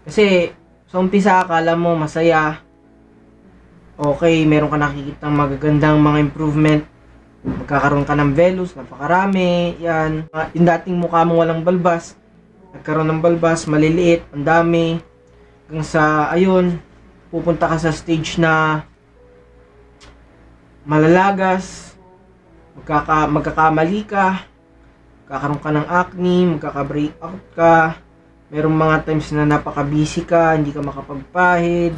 Kasi sa umpisa akala mo masaya, okay, meron ka nakikitang magagandang mga improvement, magkakaroon ka ng velos, napakarami, yan. Yung dating mukha mo walang balbas, nagkaroon ng balbas, maliliit, ang dami, hanggang sa, ayun, pupunta ka sa stage na malalagas, magkakamali ka, magkakaroon ka ng acne, magkaka-breakout ka, merong mga times na napaka-busy ka, hindi ka makapagpahid.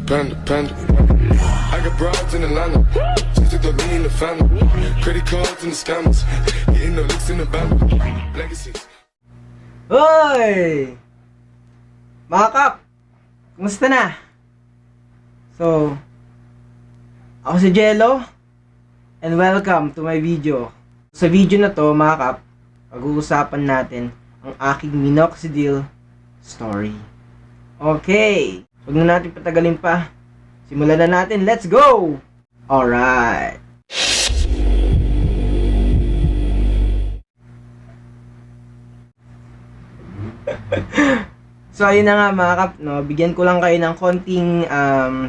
Panda. I got broads in Atlanta. Just to throw me in the family. Credit cards and the scammers. Getting no licks in the band. Legacies. Hoy! Mga kap! Kumusta na? So, ako si Jello and welcome to my video. Sa video na to, mga kap, pag-uusapan natin ang aking minoxidil story. Okay! Huwag na natin patagalin pa. Simulan na natin. Let's go! Alright! So, ayun na nga mga kap, no? Bigyan ko lang kayo ng konting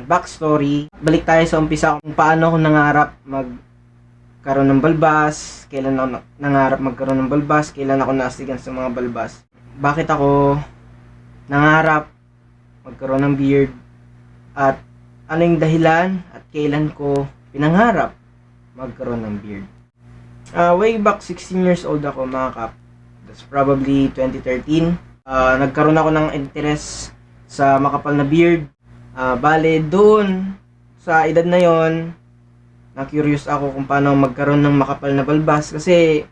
backstory. Balik tayo sa umpisa kung paano ako nangarap magkaroon ng balbas, kailan ako nangarap magkaroon ng balbas, kailan ako naasigan sa mga balbas. Bakit ako nangarap magkaroon ng beard, at ano yung dahilan at kailan ko pinangarap magkaroon ng beard. Way back 16 years old ako mga kap. That's probably 2013. Nagkaroon ako ng interest sa makapal na beard. Bale, doon sa edad na yon, na-curious ako kung paano magkaroon ng makapal na balbas kasi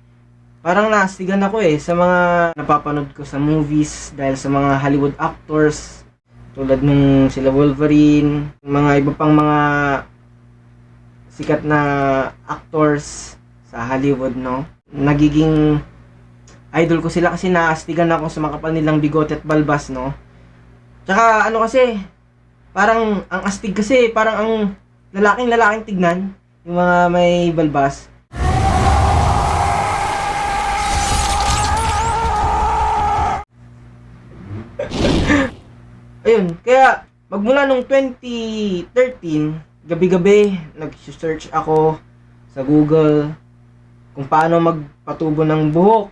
parang naastigan ako sa mga napapanood ko sa movies dahil sa mga Hollywood actors tulad nung sila Wolverine, mga iba pang mga sikat na actors sa Hollywood, no? Nagiging idol ko sila kasi naastigan ako sa makapal nilang bigote at balbas, no? Tsaka ano kasi, parang ang astig kasi, parang ang lalaking tignan, yung mga may balbas. Ayun, kaya magmula nung 2013, gabi-gabi nag-search ako sa Google kung paano magpatubo ng buhok.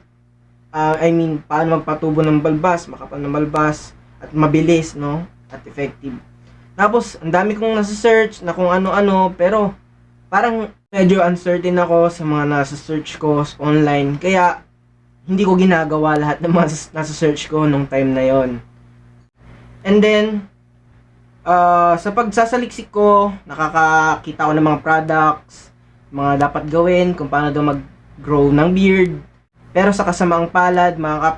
Paano magpatubo ng balbas, makapal ng balbas, at mabilis, no? At effective. Tapos, ang dami kong nasa-search na kung ano-ano, pero parang medyo uncertain ako sa mga nasa-search ko online. Kaya, hindi ko ginagawa lahat ng mga nasa-search ko nung time na yon. And then, sa pagsasaliksik ko, nakakakita ko ng mga products, mga dapat gawin, kung paano daw mag-grow ng beard. Pero sa kasamaang palad, mga kap,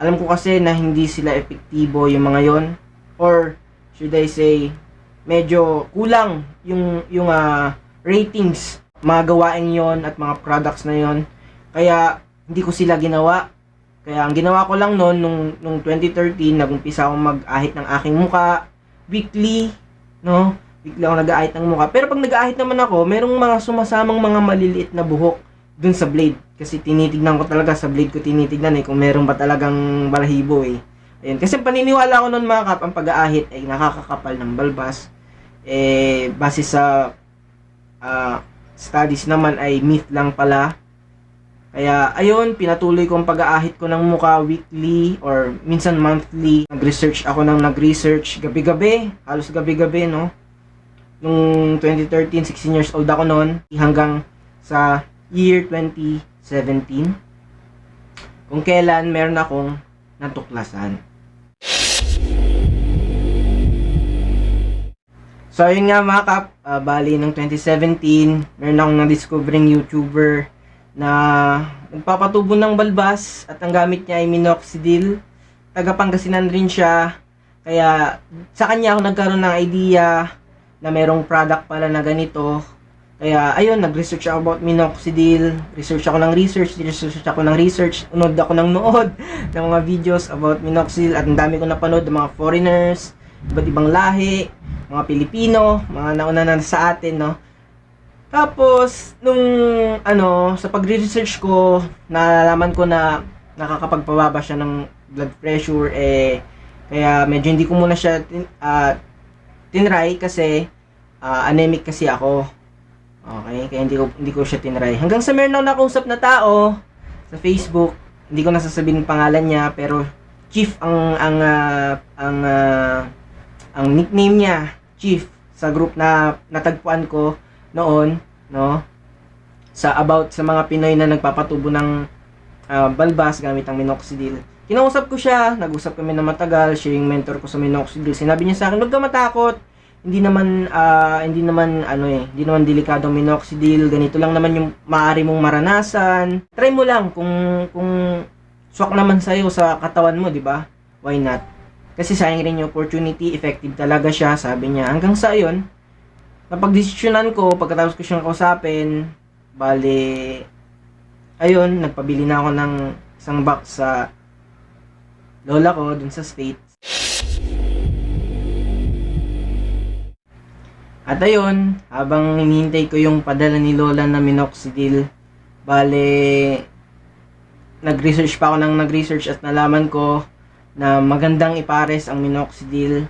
alam ko kasi na hindi sila epektibo yung mga yon, or should I say, medyo kulang yung ratings, mga gawain yon at mga products na yon. Kaya hindi ko sila ginawa. Kaya ang ginawa ko lang noon nung 2013, nag-umpisa akong mag-ahit ng aking muka weekly, no? Weekly ako nag-ahit ng muka. Pero pag nag-ahit naman ako, merong mga sumasamang mga maliliit na buhok dun sa blade. Kasi tinitignan ko talaga sa blade ko, tinitignan kung meron ba talagang balahibo Ayun. Kasi paniniwala ko noon mga kap, ang pag-aahit ay nakakakapal ng balbas. Base sa studies naman ay myth lang pala. Kaya, ayun, pinatuloy kong pag-aahit ko ng mukha weekly or minsan monthly. Nag-research gabi-gabi, halos gabi-gabi, no? Nung 2013, 16 years old ako noon, hanggang sa year 2017, kung kailan meron akong natuklasan. So, ayun nga mga kap, bali ng 2017, meron akong na-discovering YouTuber na nagpapatubo ng balbas at ang gamit niya ay minoxidil. Taga Pangasinan rin siya. Kaya sa kanya ako nagkaroon ng idea na merong product pala na ganito. Kaya ayun, nag-research ako about minoxidil. Research ako ng research. Unod ako ng nood ng mga videos about minoxidil. At ang dami ko napanood ng mga foreigners, iba't ibang lahi, mga Pilipino, mga nauna na sa atin, no? Tapos, nung, sa pagre-research ko, nalalaman ko na nakakapagpababa siya ng blood pressure, kaya medyo hindi ko muna siya tinry kasi anemic kasi ako. Okay, kaya hindi ko siya tinry. Hanggang sa meron akong nakausap na tao sa Facebook, hindi ko nasasabihin ang pangalan niya, pero Chief ang nickname niya, Chief, sa group na natagpuan ko noon, no? Sa mga Pinoy na nagpapatubo ng balbas gamit ang minoxidil. Kinausap ko siya, nag-usap kami na matagal, siya yung mentor ko sa minoxidil. Sinabi niya sa akin, huwag ka matakot. Hindi naman delikado ang minoxidil. Ganito lang naman yung maaari mong maranasan. Try mo lang kung swak naman sa'yo sa katawan mo, di ba? Why not? Kasi sayang rin yung opportunity, effective talaga siya, sabi niya. Hanggang sa yun, napagdesisyonan ko, pagkatapos ko siyang kausapin, bale, ayun, nagpabili na ako ng isang box sa lola ko dun sa States. At ayun, habang hinihintay ko yung padala ni lola na minoxidil, bale, nag-research at nalaman ko na magandang ipares ang minoxidil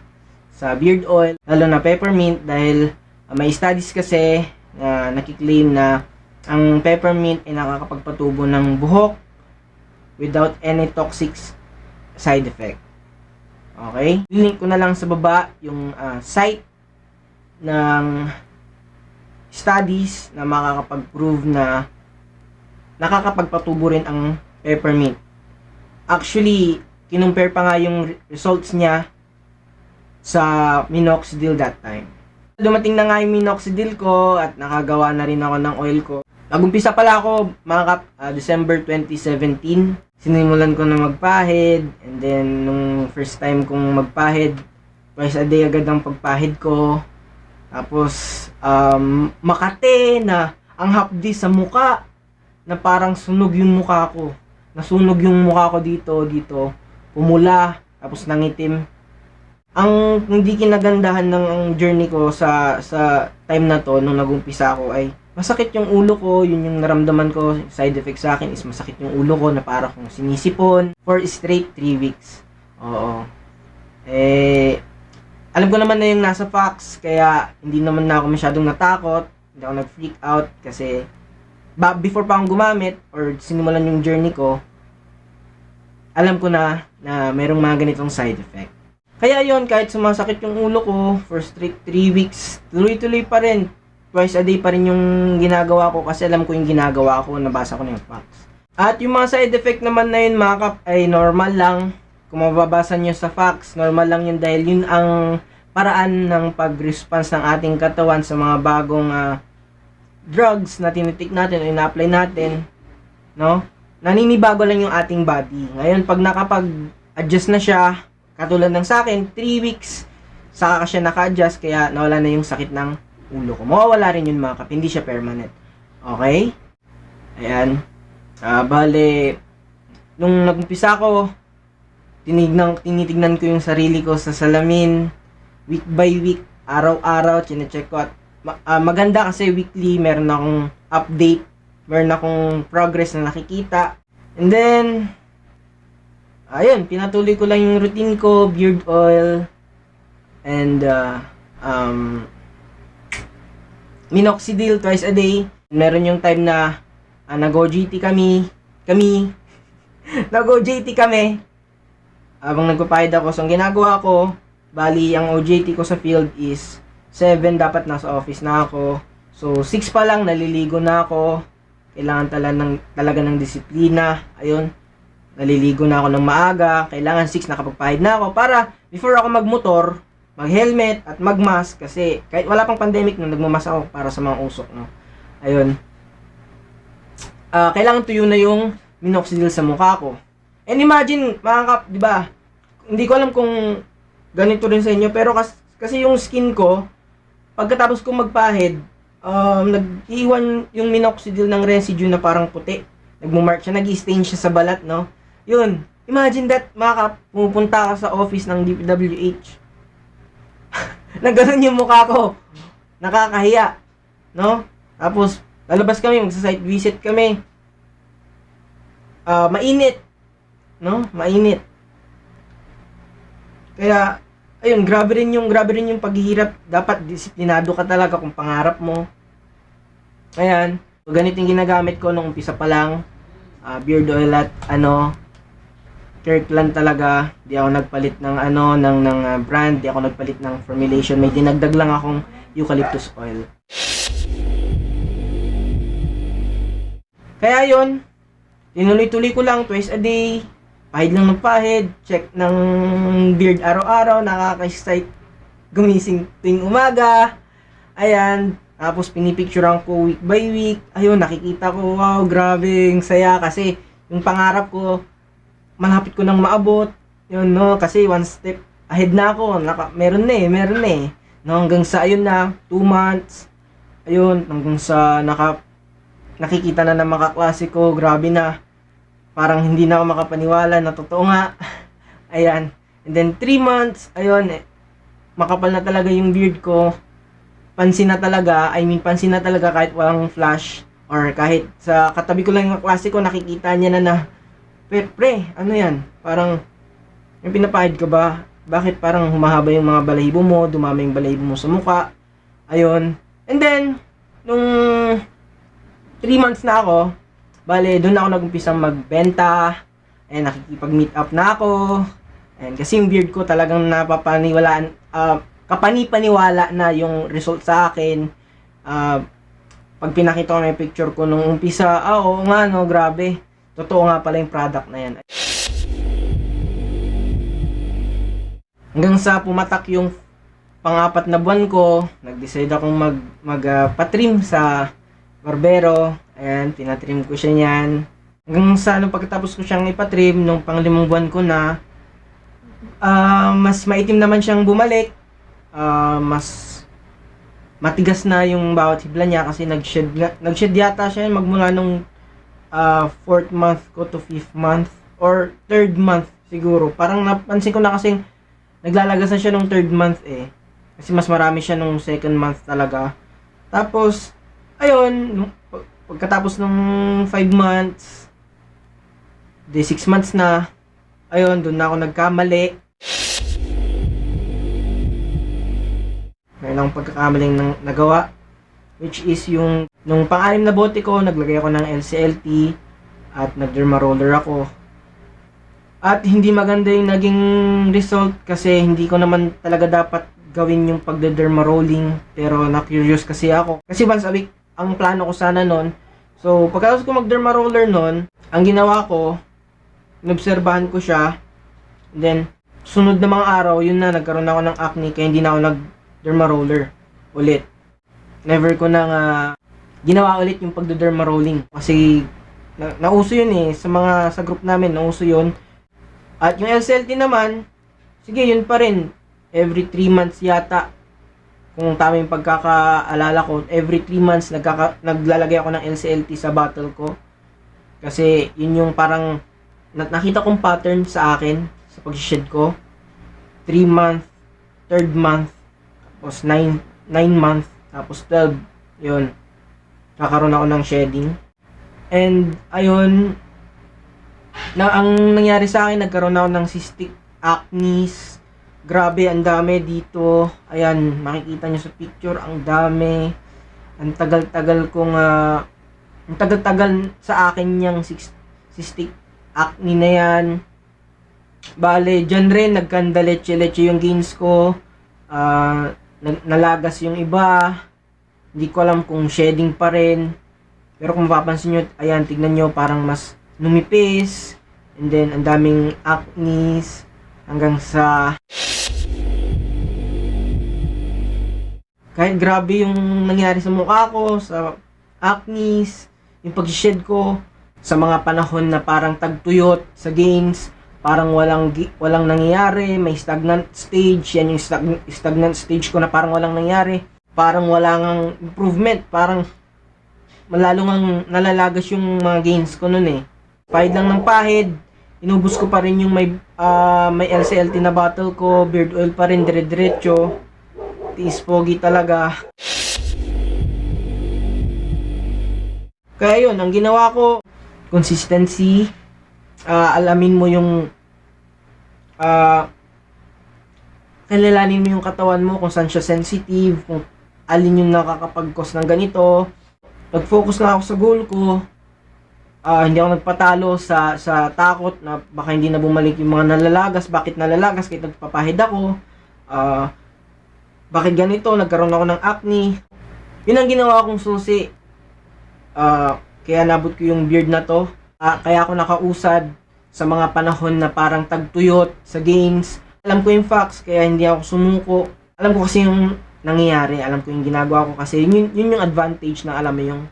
sa beard oil, lalo na peppermint, dahil may studies kasi na nakiklaim na ang peppermint ay nakakapagpatubo ng buhok without any toxic side effect. Okay? Link ko na lang sa baba yung site ng studies na makakapag-prove na nakakapagpatubo rin ang peppermint. Actually, kinumpare pa nga yung results niya sa minoxidil that time. Dumating na nga yung minoxidil ko at nakagawa na rin ako ng oil ko. Nag-umpisa pala ako mga December 2017. Sinimulan ko na magpahid, and then nung first time kong magpahid, twice a day agad ang pagpahid ko. Tapos makate na ang hapdi sa muka na parang sunog yung muka ko. Nasunog yung muka ko dito, pumula, tapos nangitim. Ang hindi kinagandahan ng journey ko sa time na to nung nag-umpisa ako ay masakit yung ulo ko. Yun yung naramdaman ko, side effect sa akin is masakit yung ulo ko na parang kung sinisipon for straight 3 weeks. Oo. Alam ko naman na yung nasa facts, kaya hindi naman na ako masyadong natakot, hindi ako nag-freak out kasi before pa akong gumamit or sinimulan yung journey ko, alam ko na merong mga ganitong side effect. Kaya yon, kahit sumasakit yung ulo ko for straight 3 weeks, tuloy-tuloy pa rin. Twice a day pa rin yung ginagawa ko kasi alam ko yung ginagawa ko, nabasa ko na yung facts. At yung mga side effect naman na yun mga kap, ay normal lang. Kung mababasa nyo sa facts, normal lang yun dahil yun ang paraan ng pag-response ng ating katawan sa mga bagong drugs na tinitik natin o ina-apply natin, no? Naninibago lang yung ating body. Ngayon, pag nakapag-adjust na siya, katulad ng sa akin, 3 weeks, saka siya naka-adjust, kaya nawala na yung sakit ng ulo ko. Mawawala rin yun mga kap, hindi siya permanent. Okay? Ayan. Bale, nung nag-umpisa ko, tinitignan ko yung sarili ko sa salamin, week by week, araw-araw, chinecheck ko. At maganda kasi weekly, meron akong update, meron akong progress na nakikita. And then, ayun, pinatuloy ko lang yung routine ko, beard oil, and minoxidil twice a day. Meron yung time na nag-OJT kami, nag-OJT kami, habang nagpapahid ako. So, ang ginagawa ko, bali, ang OJT ko sa field is 7, dapat nasa office na ako. So, 6 pa lang, naliligo na ako. Kailangan talaga ng disiplina. Ayun, naliligo na ako ng maaga. Kailangan 6 nakapagpahid na ako para before ako magmotor, mag-helmet at mag-mask. Kasi kahit wala pang pandemic nung nagmamask ako para sa mga usok, no? Ayun. Kailangan tuyo na yung minoxidil sa mukha ko. And imagine, mga kap, di ba? Hindi ko alam kung ganito rin sa inyo, pero kasi yung skin ko, pagkatapos kong magpahid, nag-iwan yung minoxidil ng residue na parang puti. Nagmumark siya, nag-stain siya sa balat, no? Yun. Imagine that, mga kap, pumupunta ka sa office ng DPWH. Na ganun yung mukha ko. Nakakahiya, no? Tapos, lalabas kami, magsa-site visit kami. Mainit. no? Mainit. Kaya, ayun, grabe rin yung paghihirap. Dapat disiplinado ka talaga kung pangarap mo. Ayan, so ganito yung ginagamit ko nung umpisa pa lang. Beard oil at Kirkland talaga. Di ako nagpalit ng brand, di ako nagpalit ng formulation. May dinagdag lang akong eucalyptus oil. Kaya yun, tinuloy-tuloy ko lang twice a day. Pahid lang ng pahid, check ng beard araw-araw, nakaka-excite gumising tuwing umaga. Ayan, tapos pinipicturean ko week by week. Ayun, nakikita ko, wow, grabe, ang saya kasi yung pangarap ko, malapit ko nang maabot. Yun, no, kasi one step ahead na ako. Meron na eh. No, hanggang sa, ayun na, 2 months. Ayun, hanggang sa nakikita na ng mga kaklase ko, grabe na. Parang hindi na ako makapaniwala na totoo nga. Ayan. And then 3 months, ayun, makapal na talaga yung beard ko. Pansin na talaga kahit walang flash. Or kahit sa katabi ko lang yung kaklase ko, nakikita niya na pre, ano yan? Parang, yung pinapahid ka ba? Bakit parang humahaba yung mga balahibo mo, dumami yung balahibo mo sa mukha? Ayun. And then, nung 3 months na ako, bale, doon ako nag-umpisang magbenta, and nakikipag-meet up na ako, and kasi yung beard ko talagang kapani-paniwala na yung result sa akin. Pag pinakita ko na yung picture ko nung umpisa, oo nga, no, grabe. Totoo nga pala yung product na yan. Hanggang sa pumatak yung pang-4 na buwan ko, nag-decide akong magpa-trim sa barbero. Ayan, pinatrim ko siya niyan. Hanggang sa pagkatapos ko siyang ipatrim, nung pang-5 buwan ko na, mas maitim naman siyang bumalik. Mas matigas na yung bawat hibla niya kasi nag-shed yata siya magmula nung 4th month ko to 5th month or 3rd month siguro. Parang napansin ko na kasing naglalagas na siya nung 3rd month eh. Kasi mas marami siya nung 2nd month talaga. Tapos, ayun, pagkatapos nung 5 months, 6 months na, ayun, doon na ako nagkamali. Meron akong pagkakamaling nagawa, which is yung nung pang-6 na bote ko, naglagay ako ng LCLT at nag-derma roller ako. At hindi maganda yung naging result kasi hindi ko naman talaga dapat gawin yung pagde-derma rolling, pero na-curious kasi ako. Kasi once a week ang plano ko sana nun. So, pagkatapos ko mag-derma roller nun, ang ginawa ko, inobserbahan ko siya. Then, sunod na mga araw, yun na, nagkaroon ako ng acne kaya hindi na ako nag-derma roller ulit. Never ko na ginawa ulit yung pagdo-derma rolling kasi nauso yun eh sa group namin, nauso yun. At yung LCLT naman, sige, yun pa rin, every 3 months yata, kung tama yung pagkakaalala ko, every 3 months naglalagay ako ng LCLT sa bottle ko kasi yun yung parang nakita kong pattern sa akin sa pag-shed ko. 3 month, 3rd month, tapos 9 month, tapos 12, yun, kakaroon ako ng shedding. And ayun, ang nangyari sa akin, nagkaroon ako ng cystic acne. Grabe, ang dami dito. Ayan, makikita nyo sa picture, ang dami. Ang tagal-tagal sa akin yung cystic acne na yan. Bale, dyan rin, nagkanda-leche-leche yung gains ko. Nalagas yung iba. Hindi ko alam kung shedding pa rin. Pero kung mapapansin nyo, ayan, tignan nyo, parang mas numipis. And then, ang daming acne. Hanggang sa... Kahit grabe yung nangyari sa mukha ko, sa acne, yung pag-shed ko, sa mga panahon na parang tagtuyot, sa gains, parang walang nangyayari, may stagnant stage. Yan yung stagnant stage ko na parang walang nangyayari. Parang walang improvement, parang malalong nalalagas yung mga gains ko nun eh. Pahid lang ng pahid, inubos ko pa rin yung may LCLT na bottle ko, beard oil pa rin, dire-diretso. Tiis pogi talaga. Kaya yun, ang ginawa ko, consistency, alamin mo yung kilalanin mo yung katawan mo, kung saan siya sensitive, kung alin yung nakakapag-cause ng ganito. Nag-focus na ako sa goal ko. Hindi ako nagpatalo sa takot na baka hindi na bumalik yung mga nalalagas. Bakit nalalagas? Kahit nagpapahid ako. Bakit ganito? Nagkaroon ako ng acne. Yun ang ginawa kong susi. Kaya nabot ko yung beard na to. Kaya ako nakausad sa mga panahon na parang tagtuyot sa games. Alam ko yung facts, kaya hindi ako sumuko. Alam ko kasi yung nangyayari. Alam ko yung ginagawa ko kasi yun yung advantage na alam mo yung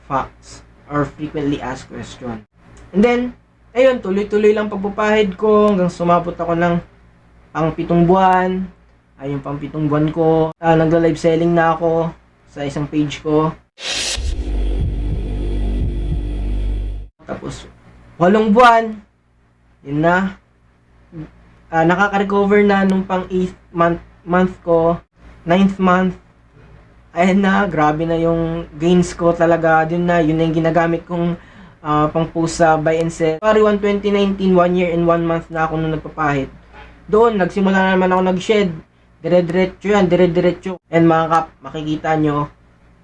facts or frequently asked question. And then, ayun, tuloy-tuloy lang pagpapahid ko hanggang sumabot ako ng pang 7 buwan. Yung pang 7 buwan ko. Nagla-live selling na ako sa isang page ko. Tapos, 8 buwan. Yun na. Nakaka-recover na nung pang 8th month ko. 9th month. Ayan na, grabe na yung gains ko talaga. Yun na yung ginagamit kong pang post sa buy and sell. February 1, 2019, 1 year and 1 month na ako nung nagpapahid. Doon, nagsimula na naman ako nag-shed. Dire-diretso yan, dire-diretso. And mga kap, makikita nyo,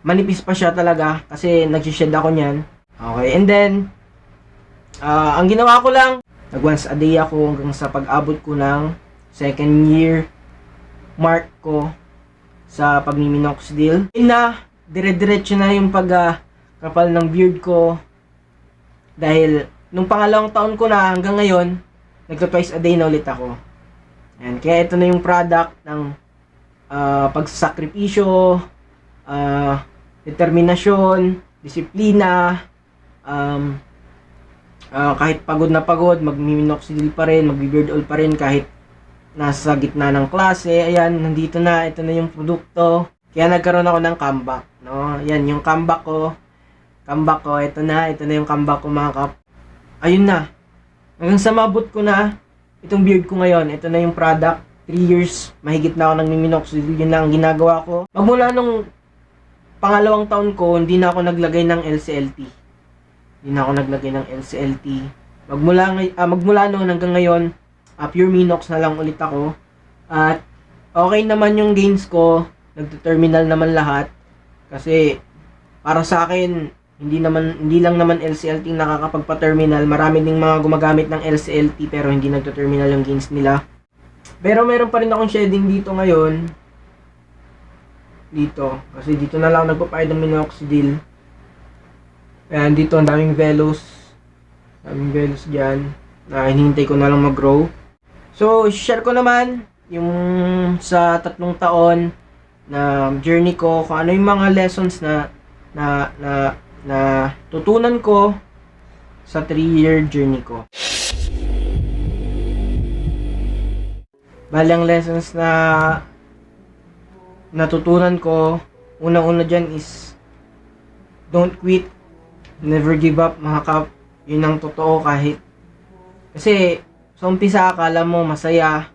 manipis pa siya talaga kasi nag-shed ako niyan. Okay, and then, ang ginawa ko lang, nag-once a day ako hanggang sa pag-abot ko ng 2nd year mark ko sa pagmiminoxidil. Yun na, dire-diretso na yung pagkapal ng beard ko. Dahil, nung pangalawang taon ko na hanggang ngayon, nagka-twice a day na ulit ako. Ayan, kaya ito na yung product ng pagsasakripisyo, determinasyon, disiplina, kahit pagod na pagod, magmiminoxidil pa rin, magbi-beard oil pa rin kahit nasa gitna ng klase. Ayan, nandito na, ito na yung produkto. Kaya nagkaroon ako ng comeback, no? Ayan, yung comeback ko, ito na yung comeback ko mga kap. Ayun na, hanggang sa mabot ko na itong beard ko ngayon. Ito na yung product. 3 years, mahigit na ako ng minoxidil. Yun na ang ginagawa ko. Magmula nung pangalawang taon ko, hindi na ako naglagay ng LCLT. Magmula noon hanggang ngayon, pure Minox na lang ulit ako. At okay naman yung gains ko. Nagte-terminal naman lahat. Kasi para sa akin, hindi lang naman LCLT nakakapagpa-terminal. Marami ding mga gumagamit ng LCLT pero hindi nagte-terminal yung gains nila. Pero meron pa rin akong shedding dito ngayon. Dito. Kasi dito na lang nagpapahid ng minoxidil. Ayan, dito ang daming velos. Dyan. Na hinihintay ko na lang mag-grow. So, share ko naman yung sa 3 taon na journey ko, kung ano yung mga lessons na tutunan ko sa 3-year journey ko. Bali, ang lessons na natutunan ko, unang-una dyan is don't quit, never give up mga kap. Yun ang totoo. Kahit kasi sa umpisa akala mo masaya,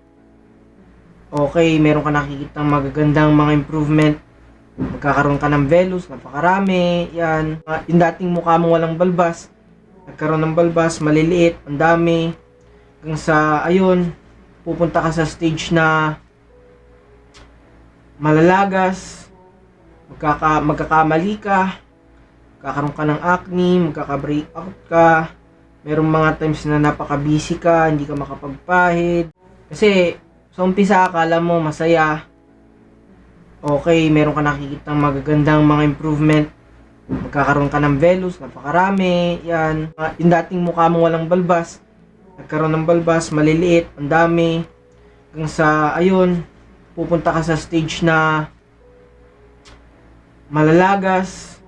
okay, meron ka nakikitang magagandang mga improvement, magkakaroon ka ng velos, napakarami, yan. Yung dating mukha mo walang balbas, nagkaroon ng balbas, maliliit, ang dami, hanggang sa, ayun, pupunta ka sa stage na malalagas, magkakamali ka, magkakaroon ka ng acne, magkaka-breakout ka, merong mga times na napaka-busy ka, hindi ka makapagpahid. Kasi, sa umpisa akala mo masaya, okay, meron ka nakikitang magagandang mga improvement, magkakaroon ka ng velos, napakarami, yan. Yung dating mukha mo walang balbas, nagkaroon ng balbas, maliliit, ang dami, hanggang sa, ayun, pupunta ka sa stage na malalagas,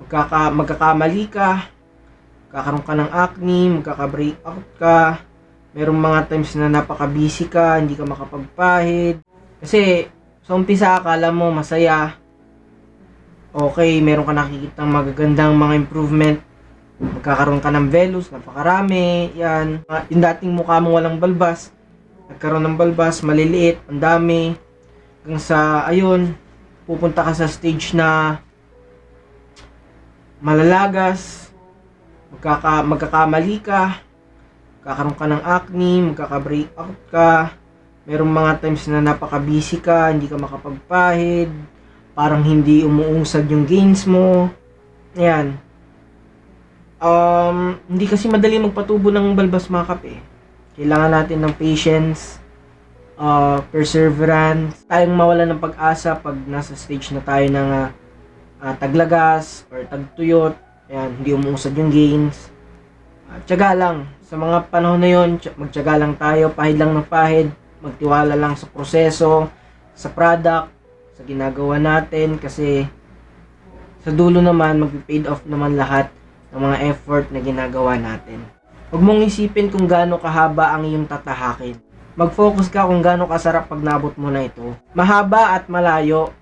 magkakamali ka, magkakaroon ka ng acne, magkaka-breakout ka, merong mga times na napaka-busy ka, hindi ka makapagpahid. Kasi, sa umpisa akala mo masaya, okay, meron ka nakikitang magagandang mga improvement, magkakaroon ka ng velos, napakarami, yan. Yung dating mukha mo walang balbas, nagkaroon ng balbas, maliliit, ang dami, hanggang sa, ayun, pupunta ka sa stage na malalagas, magkakamali ka, kakaroon ka ng acne, magkaka-breakout ka, merong mga times na napaka-busy ka, hindi ka makapagpahid, parang hindi umuusad yung gains mo. Ayan. Hindi kasi madali magpatubo ng balbas mga kape. Kailangan natin ng patience, perseverance, tayong mawalan ng pag-asa pag nasa stage na tayo ng taglagas or tagtuyot. Ayan, hindi umuusad yung gains. Tiyaga lang. Sa mga panahon na yon, magtiyaga lang tayo, pahid lang ng pahid, magtiwala lang sa proseso, sa product, sa ginagawa natin, kasi sa dulo naman, mag-paid off naman lahat ng mga effort na ginagawa natin. Huwag mong isipin kung gaano kahaba ang iyong tatahakin. Mag-focus ka kung gaano kasarap pag nabot mo na ito. Mahaba at malayo,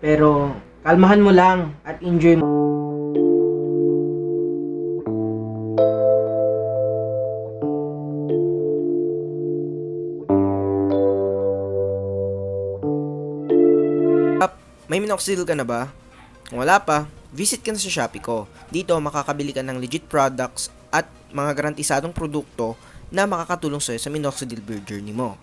pero kalmahan mo lang at enjoy mo. May minoxidil ka na ba? Kung wala pa, visit ka na sa Shopee ko. Dito makakabili ka ng legit products at mga garantisadong produkto na makakatulong sa'yo sa minoxidil beer journey mo.